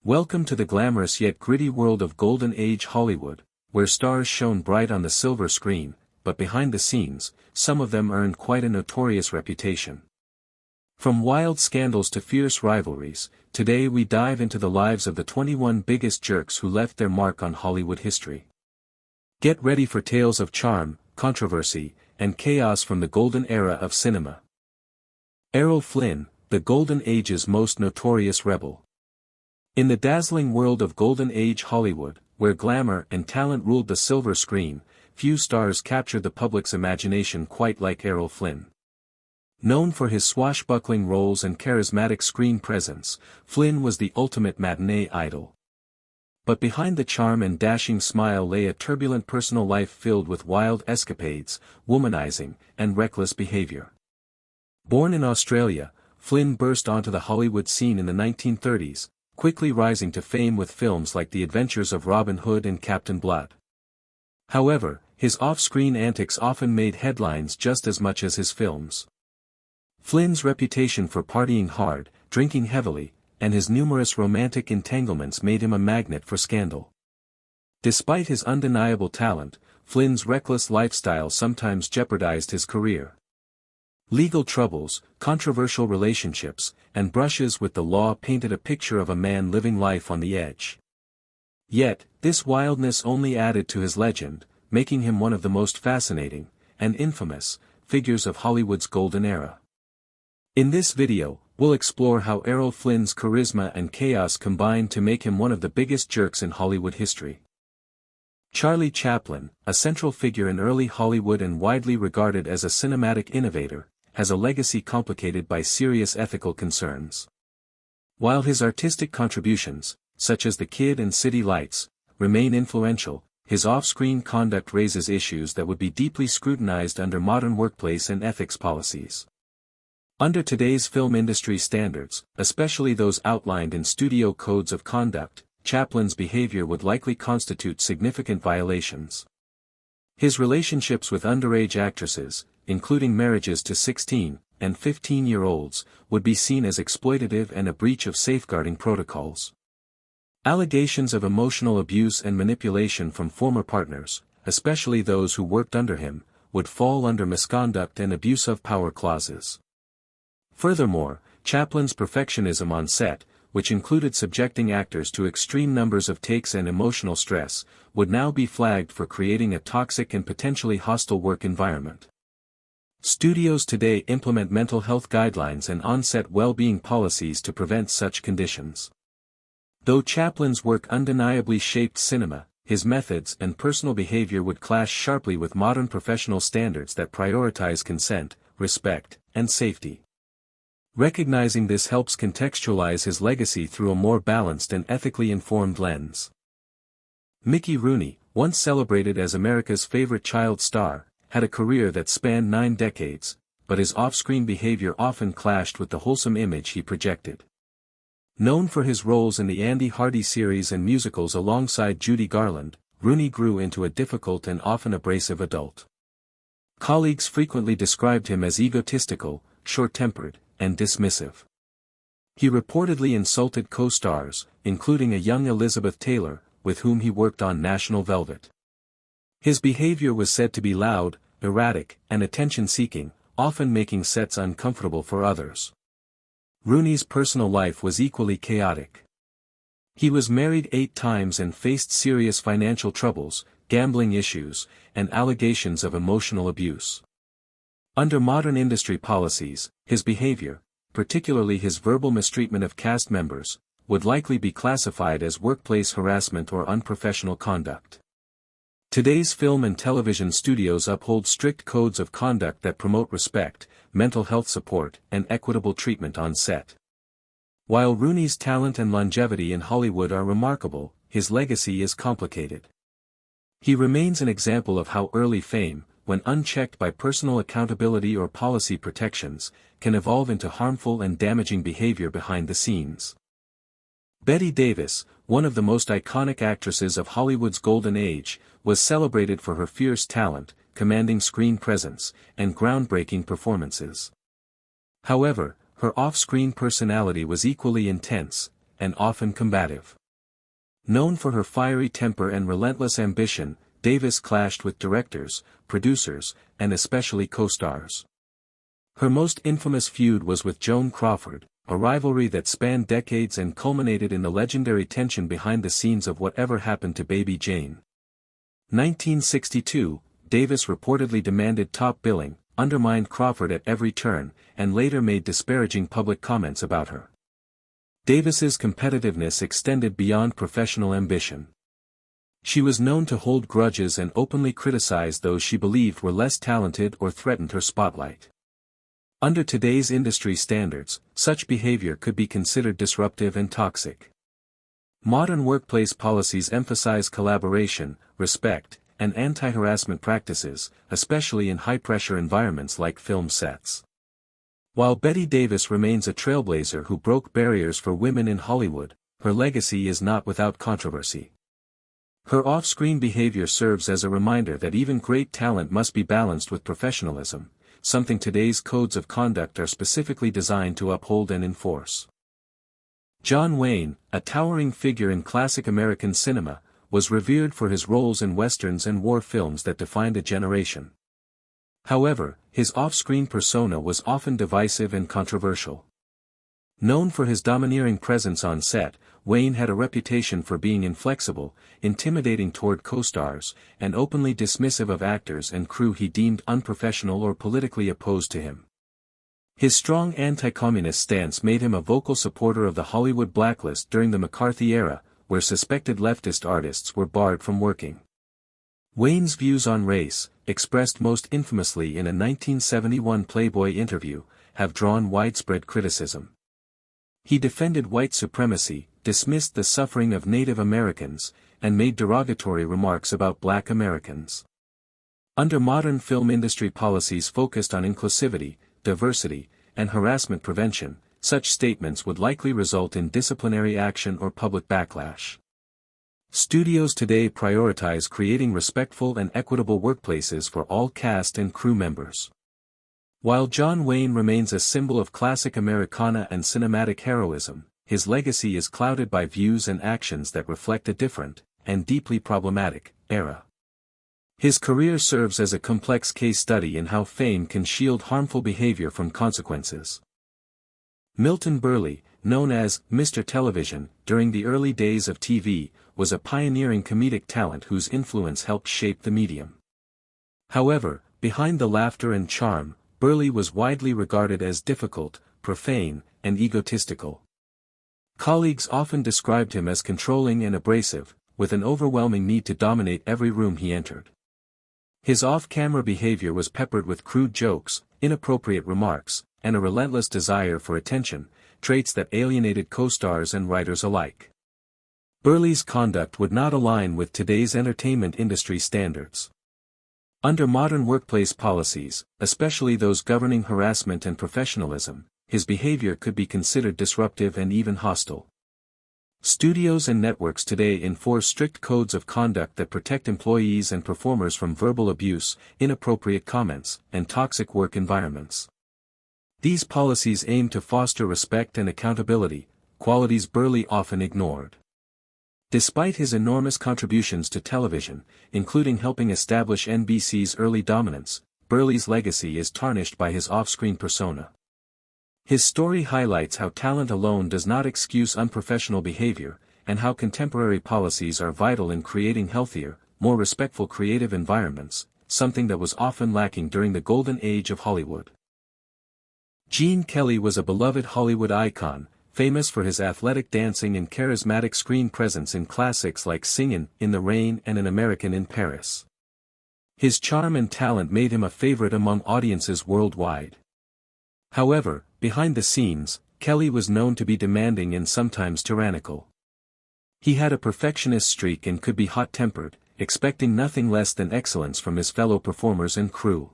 Welcome to the glamorous yet gritty world of Golden Age Hollywood, where stars shone bright on the silver screen, but behind the scenes, some of them earned quite a notorious reputation. From wild scandals to fierce rivalries, today we dive into the lives of the 21 biggest jerks who left their mark on Hollywood history. Get ready for tales of charm, controversy, and chaos from the golden era of cinema. Errol Flynn, the Golden Age's most notorious rebel. In the dazzling world of Golden Age Hollywood, where glamour and talent ruled the silver screen, few stars captured the public's imagination quite like Errol Flynn. Known for his swashbuckling roles and charismatic screen presence, Flynn was the ultimate matinee idol. But behind the charm and dashing smile lay a turbulent personal life filled with wild escapades, womanizing, and reckless behavior. Born in Australia, Flynn burst onto the Hollywood scene in the 1930s, quickly rising to fame with films like The Adventures of Robin Hood and Captain Blood. However, his off-screen antics often made headlines just as much as his films. Flynn's reputation for partying hard, drinking heavily, and his numerous romantic entanglements made him a magnet for scandal. Despite his undeniable talent, Flynn's reckless lifestyle sometimes jeopardized his career. Legal troubles, controversial relationships, and brushes with the law painted a picture of a man living life on the edge. Yet, this wildness only added to his legend, making him one of the most fascinating, and infamous, figures of Hollywood's golden era. In this video, we'll explore how Errol Flynn's charisma and chaos combined to make him one of the biggest jerks in Hollywood history. Charlie Chaplin, a central figure in early Hollywood and widely regarded as a cinematic innovator, has a legacy complicated by serious ethical concerns. While his artistic contributions, such as The Kid and City Lights, remain influential, his off-screen conduct raises issues that would be deeply scrutinized under modern workplace and ethics policies. Under today's film industry standards, especially those outlined in studio codes of conduct, Chaplin's behavior would likely constitute significant violations. His relationships with underage actresses, including marriages to 16- and 15-year-olds, would be seen as exploitative and a breach of safeguarding protocols. Allegations of emotional abuse and manipulation from former partners, especially those who worked under him, would fall under misconduct and abuse of power clauses. Furthermore, Chaplin's perfectionism on set, which included subjecting actors to extreme numbers of takes and emotional stress, would now be flagged for creating a toxic and potentially hostile work environment. Studios today implement mental health guidelines and on-set well-being policies to prevent such conditions. Though Chaplin's work undeniably shaped cinema, his methods and personal behavior would clash sharply with modern professional standards that prioritize consent, respect, and safety. Recognizing this helps contextualize his legacy through a more balanced and ethically informed lens. Mickey Rooney, once celebrated as America's favorite child star, had a career that spanned 9 decades, but his off-screen behavior often clashed with the wholesome image he projected. Known for his roles in the Andy Hardy series and musicals alongside Judy Garland, Rooney grew into a difficult and often abrasive adult. Colleagues frequently described him as egotistical, short-tempered, and dismissive. He reportedly insulted co-stars, including a young Elizabeth Taylor, with whom he worked on National Velvet. His behavior was said to be loud, erratic, and attention-seeking, often making sets uncomfortable for others. Rooney's personal life was equally chaotic. He was married 8 times and faced serious financial troubles, gambling issues, and allegations of emotional abuse. Under modern industry policies, his behavior, particularly his verbal mistreatment of cast members, would likely be classified as workplace harassment or unprofessional conduct. Today's film and television studios uphold strict codes of conduct that promote respect, mental health support, and equitable treatment on set. While Rooney's talent and longevity in Hollywood are remarkable, his legacy is complicated. He remains an example of how early fame, when unchecked by personal accountability or policy protections, can evolve into harmful and damaging behavior behind the scenes. Bette Davis, one of the most iconic actresses of Hollywood's golden age, was celebrated for her fierce talent, commanding screen presence, and groundbreaking performances. However, her off-screen personality was equally intense, and often combative. Known for her fiery temper and relentless ambition, Davis clashed with directors, producers, and especially co-stars. Her most infamous feud was with Joan Crawford, a rivalry that spanned decades and culminated in the legendary tension behind the scenes of Whatever Happened to Baby Jane. 1962, Davis reportedly demanded top billing, undermined Crawford at every turn, and later made disparaging public comments about her. Davis's competitiveness extended beyond professional ambition. She was known to hold grudges and openly criticize those she believed were less talented or threatened her spotlight. Under today's industry standards, such behavior could be considered disruptive and toxic. Modern workplace policies emphasize collaboration, respect, and anti-harassment practices, especially in high-pressure environments like film sets. While Bette Davis remains a trailblazer who broke barriers for women in Hollywood, her legacy is not without controversy. Her off-screen behavior serves as a reminder that even great talent must be balanced with professionalism, something today's codes of conduct are specifically designed to uphold and enforce. John Wayne, a towering figure in classic American cinema, was revered for his roles in westerns and war films that defined a generation. However, his off-screen persona was often divisive and controversial. Known for his domineering presence on set, Wayne had a reputation for being inflexible, intimidating toward co-stars, and openly dismissive of actors and crew he deemed unprofessional or politically opposed to him. His strong anti-communist stance made him a vocal supporter of the Hollywood blacklist during the McCarthy era, where suspected leftist artists were barred from working. Wayne's views on race, expressed most infamously in a 1971 Playboy interview, have drawn widespread criticism. He defended white supremacy, dismissed the suffering of Native Americans, and made derogatory remarks about Black Americans. Under modern film industry policies focused on inclusivity, diversity, and harassment prevention, such statements would likely result in disciplinary action or public backlash. Studios today prioritize creating respectful and equitable workplaces for all cast and crew members. While John Wayne remains a symbol of classic Americana and cinematic heroism, his legacy is clouded by views and actions that reflect a different, and deeply problematic, era. His career serves as a complex case study in how fame can shield harmful behavior from consequences. Milton Burley, known as Mr. Television, during the early days of TV, was a pioneering comedic talent whose influence helped shape the medium. However, behind the laughter and charm, Burley was widely regarded as difficult, profane, and egotistical. Colleagues often described him as controlling and abrasive, with an overwhelming need to dominate every room he entered. His off-camera behavior was peppered with crude jokes, inappropriate remarks, and a relentless desire for attention, traits that alienated co-stars and writers alike. Burley's conduct would not align with today's entertainment industry standards. Under modern workplace policies, especially those governing harassment and professionalism, his behavior could be considered disruptive and even hostile. Studios and networks today enforce strict codes of conduct that protect employees and performers from verbal abuse, inappropriate comments, and toxic work environments. These policies aim to foster respect and accountability, qualities Burley often ignored. Despite his enormous contributions to television, including helping establish NBC's early dominance, Burley's legacy is tarnished by his off-screen persona. His story highlights how talent alone does not excuse unprofessional behavior, and how contemporary policies are vital in creating healthier, more respectful creative environments, something that was often lacking during the golden age of Hollywood. Gene Kelly was a beloved Hollywood icon, famous for his athletic dancing and charismatic screen presence in classics like Singin' in the Rain and An American in Paris. His charm and talent made him a favorite among audiences worldwide. However, behind the scenes, Kelly was known to be demanding and sometimes tyrannical. He had a perfectionist streak and could be hot-tempered, expecting nothing less than excellence from his fellow performers and crew.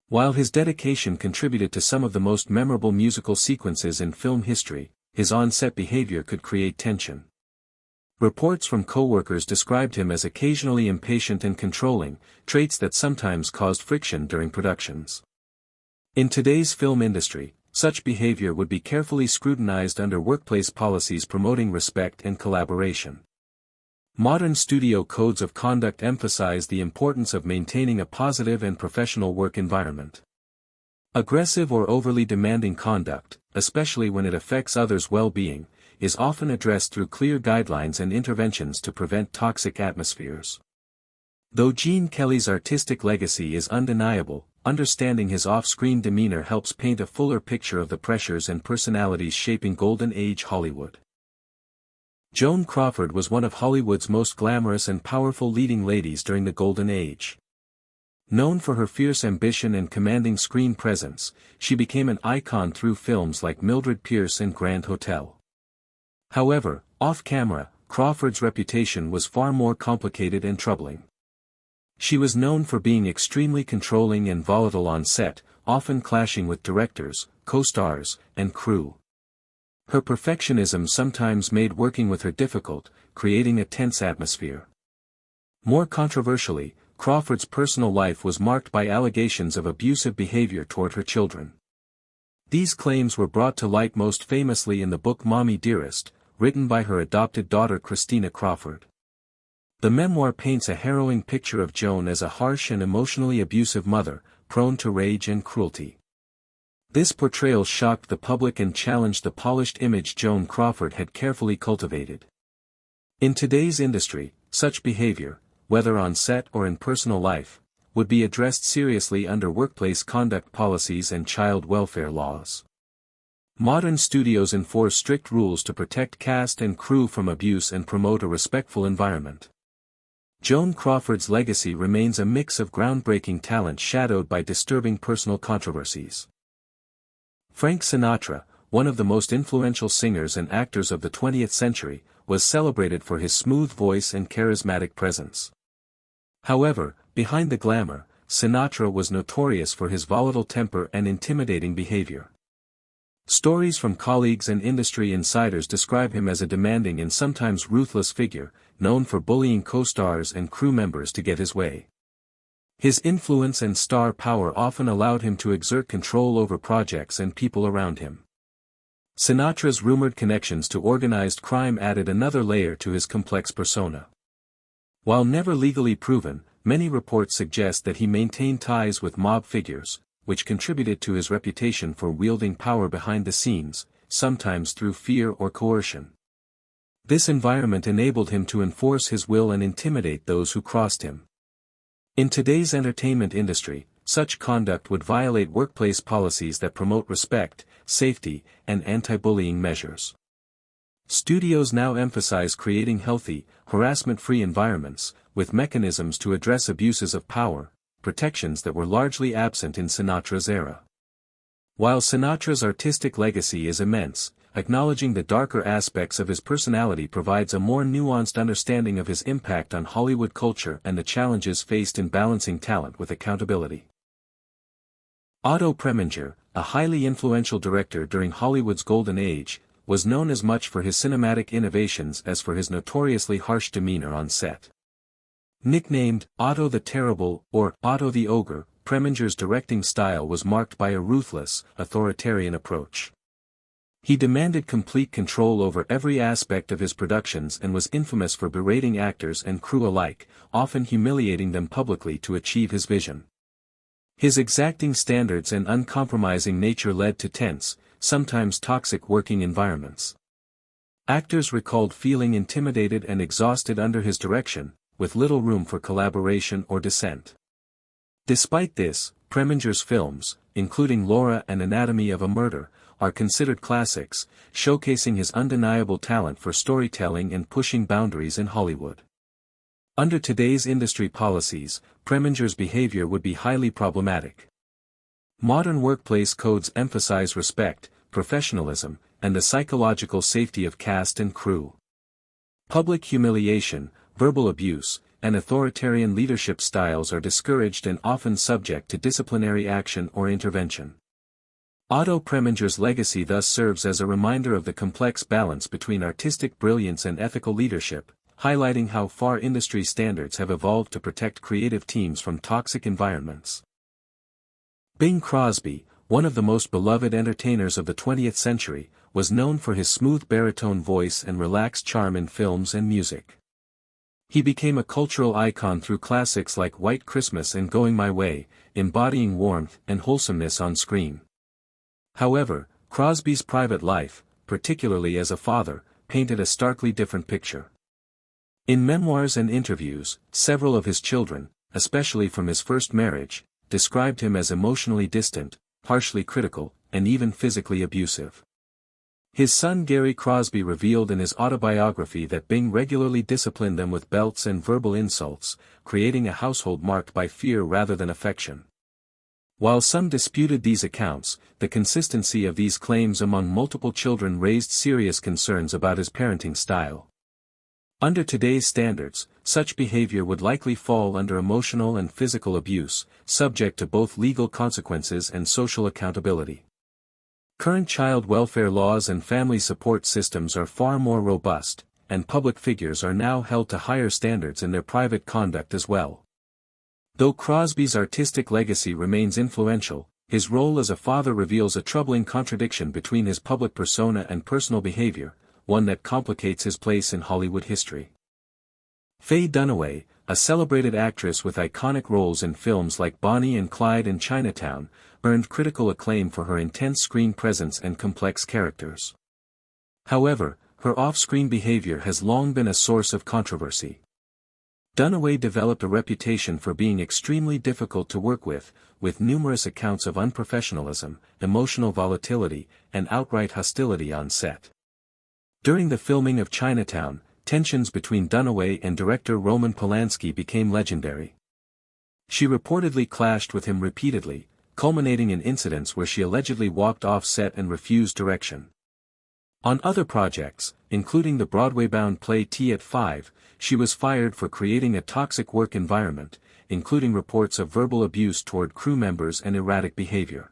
While his dedication contributed to some of the most memorable musical sequences in film history, his on-set behavior could create tension. Reports from co-workers described him as occasionally impatient and controlling, traits that sometimes caused friction during productions. In today's film industry, such behavior would be carefully scrutinized under workplace policies promoting respect and collaboration. Modern studio codes of conduct emphasize the importance of maintaining a positive and professional work environment. Aggressive or overly demanding conduct, especially when it affects others' well-being, is often addressed through clear guidelines and interventions to prevent toxic atmospheres. Though Gene Kelly's artistic legacy is undeniable, understanding his off-screen demeanor helps paint a fuller picture of the pressures and personalities shaping Golden Age Hollywood. Joan Crawford was one of Hollywood's most glamorous and powerful leading ladies during the Golden Age. Known for her fierce ambition and commanding screen presence, she became an icon through films like Mildred Pierce and Grand Hotel. However, off-camera, Crawford's reputation was far more complicated and troubling. She was known for being extremely controlling and volatile on set, often clashing with directors, co-stars, and crew. Her perfectionism sometimes made working with her difficult, creating a tense atmosphere. More controversially, Crawford's personal life was marked by allegations of abusive behavior toward her children. These claims were brought to light most famously in the book Mommy Dearest, written by her adopted daughter Christina Crawford. The memoir paints a harrowing picture of Joan as a harsh and emotionally abusive mother, prone to rage and cruelty. This portrayal shocked the public and challenged the polished image Joan Crawford had carefully cultivated. In today's industry, such behavior, whether on set or in personal life, would be addressed seriously under workplace conduct policies and child welfare laws. Modern studios enforce strict rules to protect cast and crew from abuse and promote a respectful environment. Joan Crawford's legacy remains a mix of groundbreaking talent shadowed by disturbing personal controversies. Frank Sinatra, one of the most influential singers and actors of the 20th century, was celebrated for his smooth voice and charismatic presence. However, behind the glamour, Sinatra was notorious for his volatile temper and intimidating behavior. Stories from colleagues and industry insiders describe him as a demanding and sometimes ruthless figure, known for bullying co-stars and crew members to get his way. His influence and star power often allowed him to exert control over projects and people around him. Sinatra's rumored connections to organized crime added another layer to his complex persona. While never legally proven, many reports suggest that he maintained ties with mob figures, which contributed to his reputation for wielding power behind the scenes, sometimes through fear or coercion. This environment enabled him to enforce his will and intimidate those who crossed him. In today's entertainment industry, such conduct would violate workplace policies that promote respect, safety, and anti-bullying measures. Studios now emphasize creating healthy, harassment-free environments, with mechanisms to address abuses of power, protections that were largely absent in Sinatra's era. While Sinatra's artistic legacy is immense, acknowledging the darker aspects of his personality provides a more nuanced understanding of his impact on Hollywood culture and the challenges faced in balancing talent with accountability. Otto Preminger, a highly influential director during Hollywood's Golden Age, was known as much for his cinematic innovations as for his notoriously harsh demeanor on set. Nicknamed Otto the Terrible or Otto the Ogre, Preminger's directing style was marked by a ruthless, authoritarian approach. He demanded complete control over every aspect of his productions and was infamous for berating actors and crew alike, often humiliating them publicly to achieve his vision. His exacting standards and uncompromising nature led to tense, sometimes toxic working environments. Actors recalled feeling intimidated and exhausted under his direction, with little room for collaboration or dissent. Despite this, Preminger's films, including Laura and Anatomy of a Murder, are considered classics, showcasing his undeniable talent for storytelling and pushing boundaries in Hollywood. Under today's industry policies, Preminger's behavior would be highly problematic. Modern workplace codes emphasize respect, professionalism, and the psychological safety of cast and crew. Public humiliation, verbal abuse, and authoritarian leadership styles are discouraged and often subject to disciplinary action or intervention. Otto Preminger's legacy thus serves as a reminder of the complex balance between artistic brilliance and ethical leadership, highlighting how far industry standards have evolved to protect creative teams from toxic environments. Bing Crosby, one of the most beloved entertainers of the 20th century, was known for his smooth baritone voice and relaxed charm in films and music. He became a cultural icon through classics like White Christmas and Going My Way, embodying warmth and wholesomeness on screen. However, Crosby's private life, particularly as a father, painted a starkly different picture. In memoirs and interviews, several of his children, especially from his first marriage, described him as emotionally distant, harshly critical, and even physically abusive. His son Gary Crosby revealed in his autobiography that Bing regularly disciplined them with belts and verbal insults, creating a household marked by fear rather than affection. While some disputed these accounts, the consistency of these claims among multiple children raised serious concerns about his parenting style. Under today's standards, such behavior would likely fall under emotional and physical abuse, subject to both legal consequences and social accountability. Current child welfare laws and family support systems are far more robust, and public figures are now held to higher standards in their private conduct as well. Though Crosby's artistic legacy remains influential, his role as a father reveals a troubling contradiction between his public persona and personal behavior, one that complicates his place in Hollywood history. Faye Dunaway, a celebrated actress with iconic roles in films like Bonnie and Clyde and Chinatown, earned critical acclaim for her intense screen presence and complex characters. However, her off-screen behavior has long been a source of controversy. Dunaway developed a reputation for being extremely difficult to work with numerous accounts of unprofessionalism, emotional volatility, and outright hostility on set. During the filming of Chinatown, tensions between Dunaway and director Roman Polanski became legendary. She reportedly clashed with him repeatedly, culminating in incidents where she allegedly walked off set and refused direction. On other projects, including the Broadway-bound play Tea at 5, she was fired for creating a toxic work environment, including reports of verbal abuse toward crew members and erratic behavior.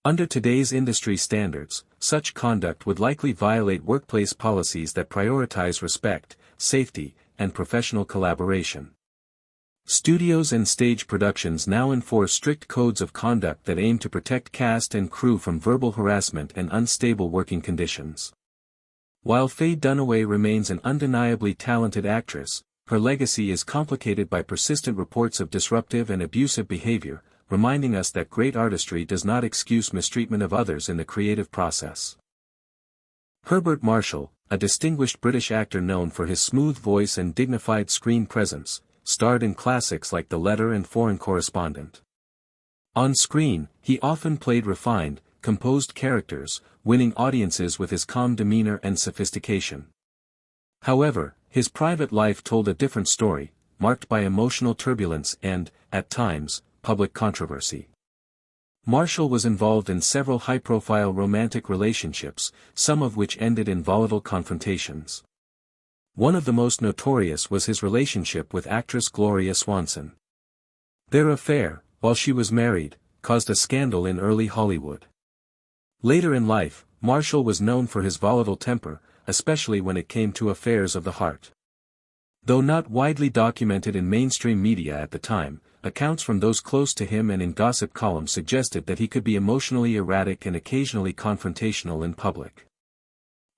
Under today's industry standards, such conduct would likely violate workplace policies that prioritize respect, safety, and professional collaboration. Studios and stage productions now enforce strict codes of conduct that aim to protect cast and crew from verbal harassment and unstable working conditions. While Faye Dunaway remains an undeniably talented actress, her legacy is complicated by persistent reports of disruptive and abusive behavior, reminding us that great artistry does not excuse mistreatment of others in the creative process. Herbert Marshall, a distinguished British actor known for his smooth voice and dignified screen presence, starred in classics like The Letter and Foreign Correspondent. On screen, he often played refined, composed characters, winning audiences with his calm demeanor and sophistication. However, his private life told a different story, marked by emotional turbulence and, at times, public controversy. Marshall was involved in several high-profile romantic relationships, some of which ended in volatile confrontations. One of the most notorious was his relationship with actress Gloria Swanson. Their affair, while she was married, caused a scandal in early Hollywood. Later in life, Marshall was known for his volatile temper, especially when it came to affairs of the heart. Though not widely documented in mainstream media at the time, accounts from those close to him and in gossip columns suggested that he could be emotionally erratic and occasionally confrontational in public.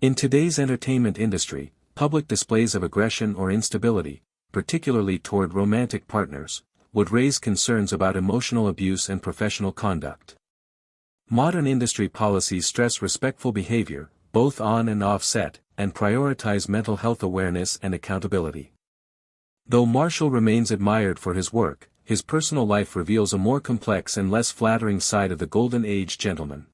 In today's entertainment industry, public displays of aggression or instability, particularly toward romantic partners, would raise concerns about emotional abuse and professional conduct. Modern industry policies stress respectful behavior, both on and off set, and prioritize mental health awareness and accountability. Though Marshall remains admired for his work, his personal life reveals a more complex and less flattering side of the Golden Age gentleman.